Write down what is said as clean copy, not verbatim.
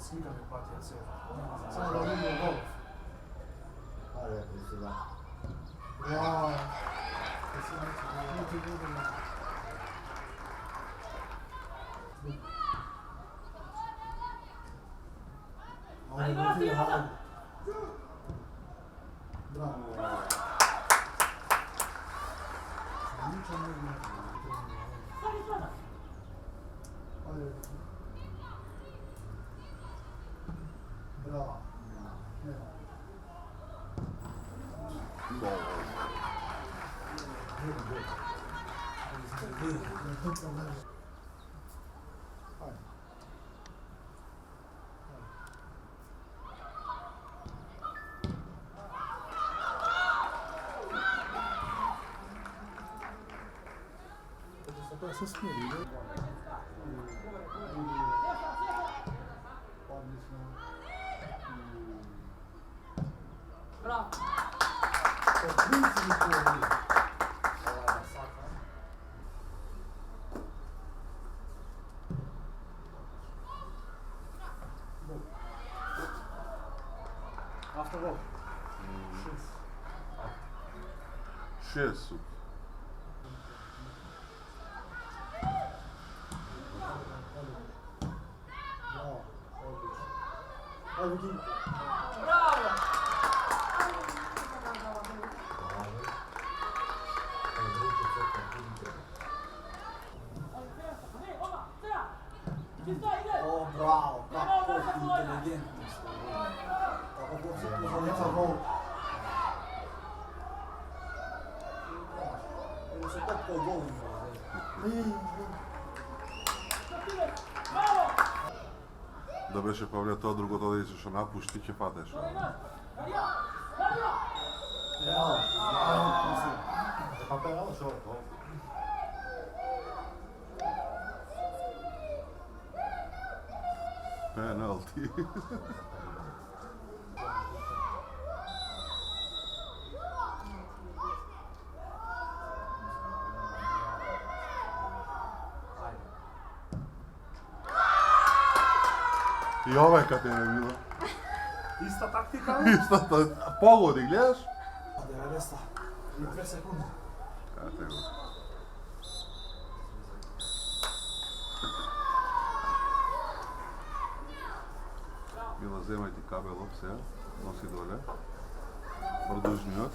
slika me patija cijela. Samo da vidim golf. Ajde, prisila. Jaj. Niti vidim. Ajde, Matija, hajde. Bravo. Ničem ne vidim. Ajde. Bravo. Nema. To se smiri, ne? Bravo. Po principu je. After goal. 6 su. Bravo, odlično. Ajde, Viki. Bravo. O, bravo, kako inteligentno ste. Kako god se pozornica gol. Ovo se top koji gol ima. Да беше Павле тоа другото да изеш напушти ќе падеш. Bravo, bravo. Pa penal short, gol. Пеналти. И ова каде е било. Ista taktika? Истата погоди, гледаш? 90 и 2 секунди. Ете го. Мила, земај ти кабелот сега, носи доле. Продужниот.